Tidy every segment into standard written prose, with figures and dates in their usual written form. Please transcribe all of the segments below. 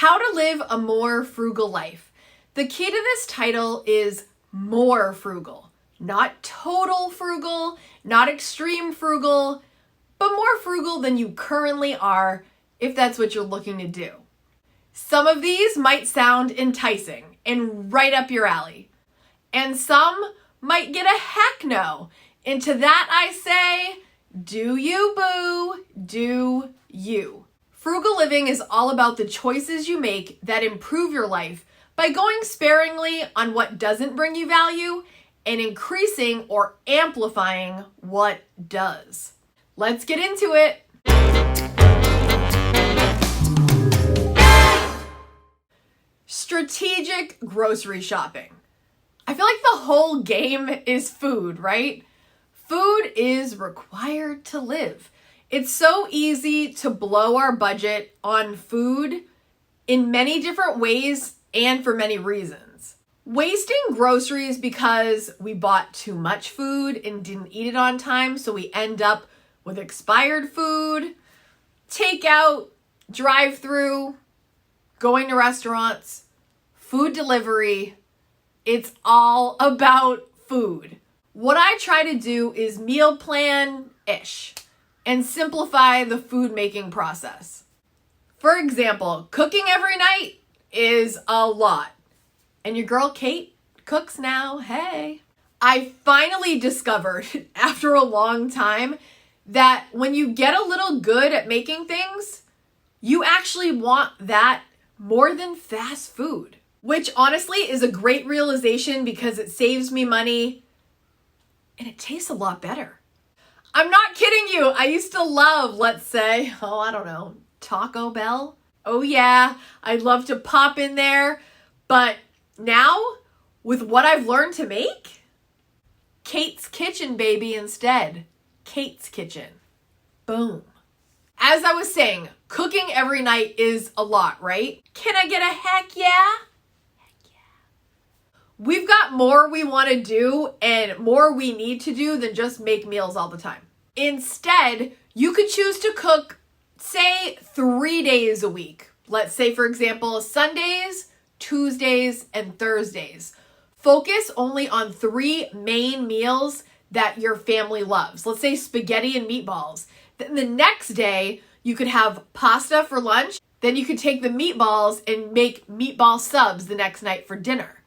How to live a more frugal life. The key to this title is more frugal. Not total frugal, not extreme frugal, but more frugal than you currently are if that's what you're looking to do. Some of these might sound enticing and right up your alley. And some might get a heck no. And to that I say, do you, boo, do you. Frugal living is all about the choices you make that improve your life by going sparingly on what doesn't bring you value and increasing or amplifying what does. Let's get into it. Strategic grocery shopping. I feel like the whole game is food, right? Food is required to live. It's so easy to blow our budget on food in many different ways and for many reasons. Wasting groceries because we bought too much food and didn't eat it on time, so we end up with expired food, takeout, drive-through, going to restaurants, food delivery. It's all about food. What I try to do is meal plan-ish and simplify the food making process. For example, cooking every night is a lot. And your girl Kate cooks now, hey. I finally discovered after a long time that when you get a little good at making things, you actually want that more than fast food. Which honestly is a great realization because it saves me money and it tastes a lot better. I'm not kidding you. I used to love, let's say, Taco Bell. Oh yeah, I'd love to pop in there. But now, with what I've learned to make, Kate's Kitchen, baby, instead. Kate's Kitchen. Boom. As I was saying, cooking every night is a lot, right? Can I get a heck yeah? We've got more we want to do and more we need to do than just make meals all the time. Instead, you could choose to cook, say, 3 days a week. Let's say, for example, Sundays, Tuesdays, and Thursdays. Focus only on 3 main meals that your family loves. Let's say spaghetti and meatballs. Then the next day, you could have pasta for lunch. Then you could take the meatballs and make meatball subs the next night for dinner.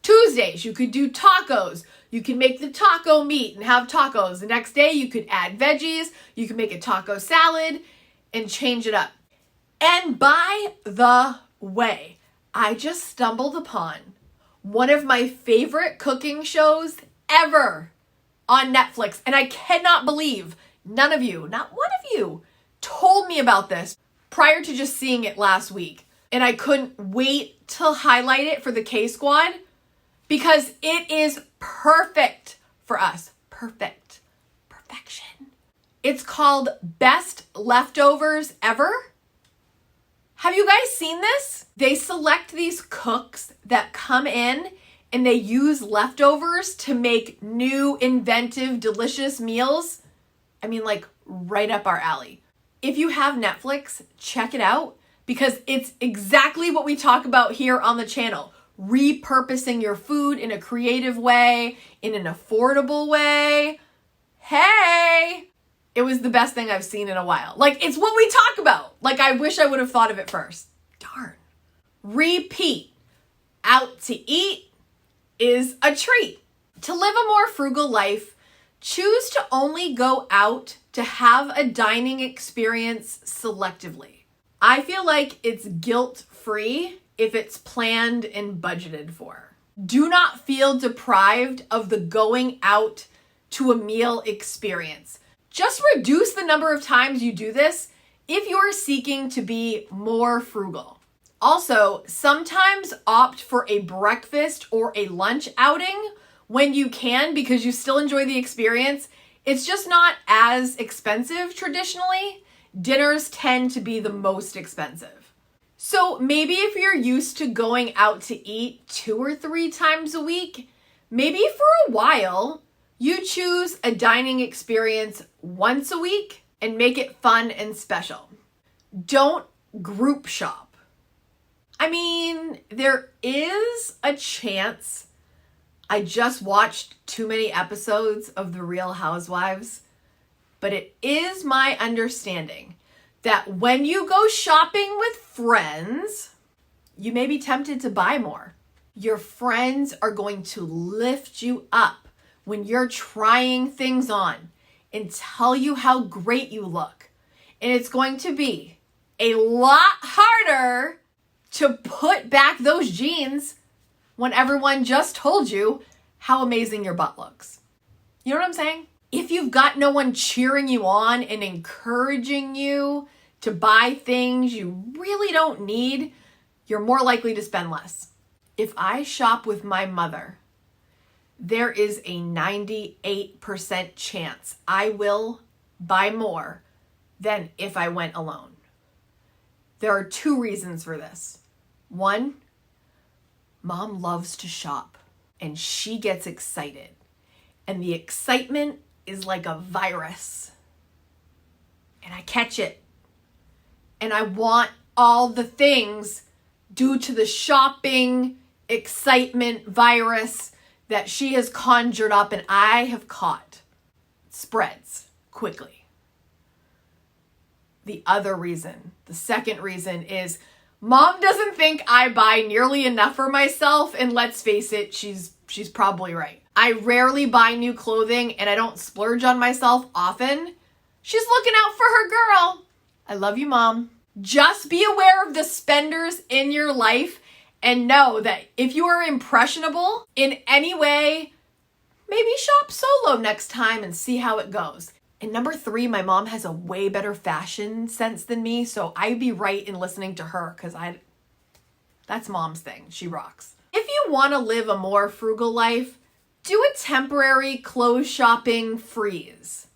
Tuesdays, you could do tacos. You can make the taco meat and have tacos. The next day, you could add veggies. You can make a taco salad and change it up. And by the way, I just stumbled upon one of my favorite cooking shows ever on Netflix. And I cannot believe none of you, not one of you, told me about this prior to just seeing it last week. And I couldn't wait to highlight it for the K-Squad. Because it is perfect for us. Perfect. Perfection. It's called Best Leftovers Ever. Have you guys seen this? They select these cooks that come in and they use leftovers to make new, inventive, delicious meals. I mean, like right up our alley. If you have Netflix, check it out because it's exactly what we talk about here on the channel. Repurposing your food in a creative way, in an affordable way. Hey! It was the best thing I've seen in a while. Like, it's what we talk about. Like, I wish I would have thought of it first. Darn. Repeat. Out to eat is a treat. To live a more frugal life, choose to only go out to have a dining experience selectively. I feel like it's guilt-free if it's planned and budgeted for. Do not feel deprived of the going out to a meal experience. Just reduce the number of times you do this if you're seeking to be more frugal. Also, sometimes opt for a breakfast or a lunch outing when you can because you still enjoy the experience. It's just not as expensive traditionally. Dinners tend to be the most expensive. So maybe if you're used to going out to eat 2 or 3 times a week, maybe for a while, you choose a dining experience once a week and make it fun and special. Don't group shop. I mean, there is a chance. I just watched too many episodes of The Real Housewives, but it is my understanding that when you go shopping with friends, you may be tempted to buy more. Your friends are going to lift you up when you're trying things on and tell you how great you look. And it's going to be a lot harder to put back those jeans when everyone just told you how amazing your butt looks. You know what I'm saying? If you've got no one cheering you on and encouraging you to buy things you really don't need, you're more likely to spend less. If I shop with my mother, there is a 98% chance I will buy more than if I went alone. There are two reasons for this. One, Mom loves to shop and she gets excited. And the excitement is like a virus. And I catch it. And I want all the things due to the shopping excitement virus that she has conjured up and I have caught. It spreads quickly. The other reason, the second reason is Mom doesn't think I buy nearly enough for myself, and let's face it, she's probably right. I rarely buy new clothing and I don't splurge on myself often. She's looking out for her girl. I love you, Mom. Just be aware of the spenders in your life and know that if you are impressionable in any way, maybe shop solo next time and see how it goes. And number 3, my mom has a way better fashion sense than me, so I'd be right in listening to her because that's Mom's thing. She rocks. If you want to live a more frugal life, do a temporary clothes shopping freeze.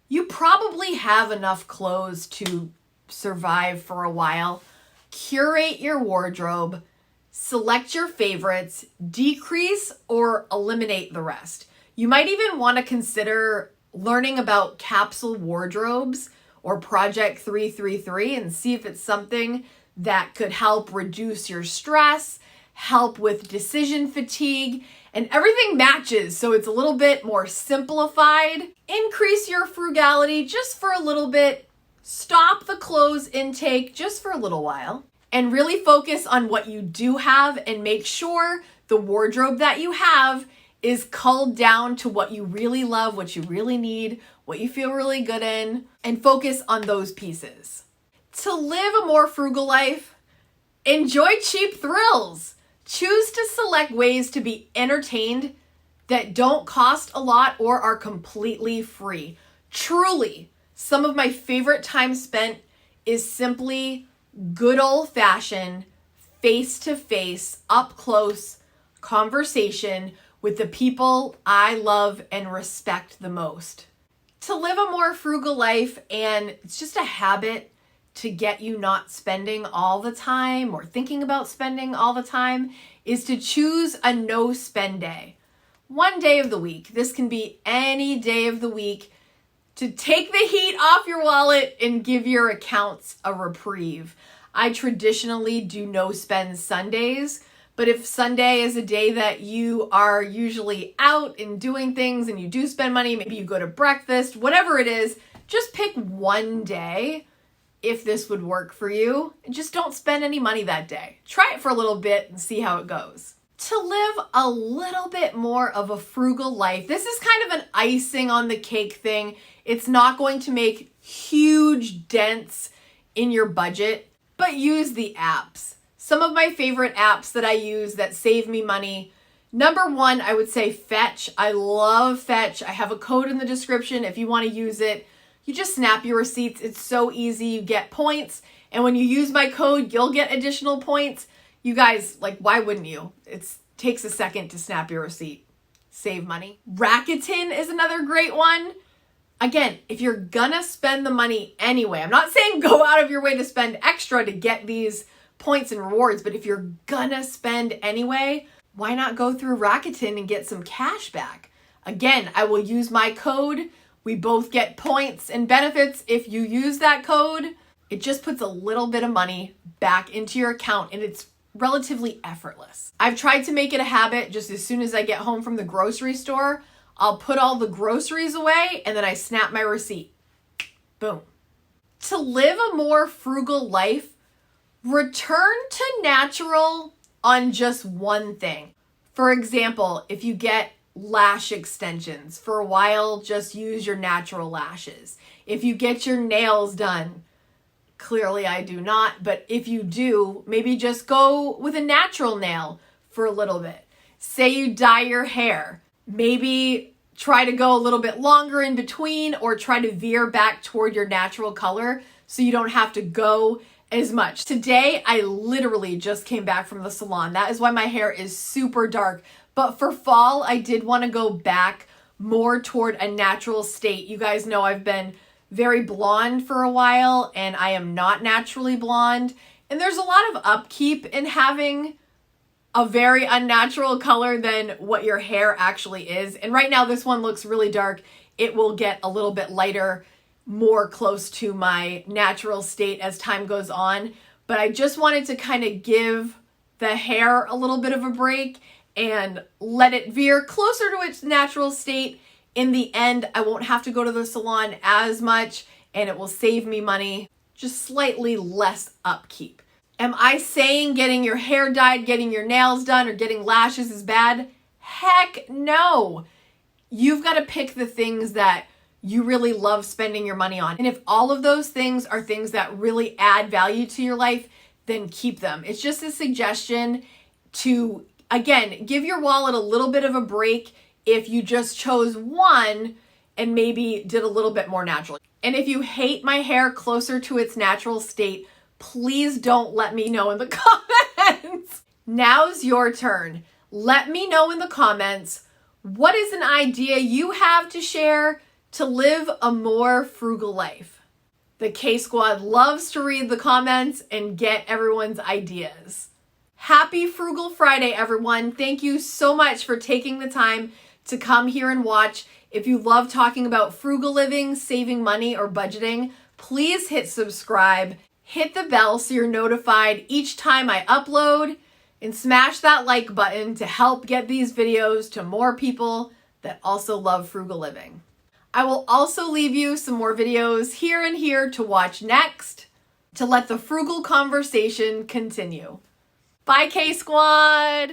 You probably have enough clothes to survive for a while. Curate your wardrobe, select your favorites, decrease or eliminate the rest. You might even want to consider learning about capsule wardrobes or Project 333 and see if it's something that could help reduce your stress, help with decision fatigue, and everything matches so it's a little bit more simplified. Increase your frugality just for a little bit. Stop the clothes intake just for a little while and really focus on what you do have and make sure the wardrobe that you have is culled down to what you really love, what you really need, what you feel really good in, and focus on those pieces. To live a more frugal life, enjoy cheap thrills. Choose to select ways to be entertained that don't cost a lot or are completely free. Truly, some of my favorite time spent is simply good old-fashioned, face-to-face, up-close conversation with the people I love and respect the most. To live a more frugal life, and it's just a habit to get you not spending all the time or thinking about spending all the time, is to choose a no spend day. One day of the week. This can be any day of the week to take the heat off your wallet and give your accounts a reprieve. I traditionally do no spend Sundays, but if Sunday is a day that you are usually out and doing things and you do spend money, maybe you go to breakfast, whatever it is, just pick one day if this would work for you, and just don't spend any money that day. Try it for a little bit and see how it goes. To live a little bit more of a frugal life, this is kind of an icing on the cake thing. It's not going to make huge dents in your budget, but use the apps. Some of my favorite apps that I use that save me money. Number 1, I would say Fetch. I love Fetch. I have a code in the description if you want to use it. You just snap your receipts. It's so easy. You get points. And when you use my code, you'll get additional points. You guys, why wouldn't you? It takes a second to snap your receipt. Save money. Rakuten is another great one. Again, if you're gonna spend the money anyway, I'm not saying go out of your way to spend extra to get these points and rewards, but if you're gonna spend anyway, why not go through Rakuten and get some cash back? Again, I will use my code. We both get points and benefits if you use that code. It just puts a little bit of money back into your account, and it's relatively effortless. I've tried to make it a habit just as soon as I get home from the grocery store, I'll put all the groceries away and then I snap my receipt. Boom. To live a more frugal life, return to natural on just one thing. For example, if you get lash extensions, for a while, just use your natural lashes. If you get your nails done, clearly I do not, but if you do, maybe just go with a natural nail for a little bit. Say you dye your hair, maybe try to go a little bit longer in between or try to veer back toward your natural color so you don't have to go as much. Today, I literally just came back from the salon. That is why my hair is super dark. But for fall, I did want to go back more toward a natural state. You guys know I've been very blonde for a while and I am not naturally blonde. And there's a lot of upkeep in having a very unnatural color than what your hair actually is. And right now this one looks really dark. It will get a little bit lighter, more close to my natural state as time goes on. But I just wanted to kind of give the hair a little bit of a break and let it veer closer to its natural state. In the end, I won't have to go to the salon as much and it will save me money, just slightly less upkeep. Am I saying getting your hair dyed, getting your nails done, or getting lashes is bad? Heck no. You've got to pick the things that you really love spending your money on. And if all of those things are things that really add value to your life, then keep them. It's just a suggestion to, again, give your wallet a little bit of a break if you just chose one and maybe did a little bit more natural. And if you hate my hair closer to its natural state, please don't let me know in the comments. Now's your turn. Let me know in the comments, what is an idea you have to share to live a more frugal life? The K Squad loves to read the comments and get everyone's ideas. Happy Frugal Friday, everyone. Thank you so much for taking the time to come here and watch. If you love talking about frugal living, saving money, or budgeting, please hit subscribe. Hit the bell so you're notified each time I upload, and smash that like button to help get these videos to more people that also love frugal living. I will also leave you some more videos here and here to watch next to let the frugal conversation continue. Bye, K Squad!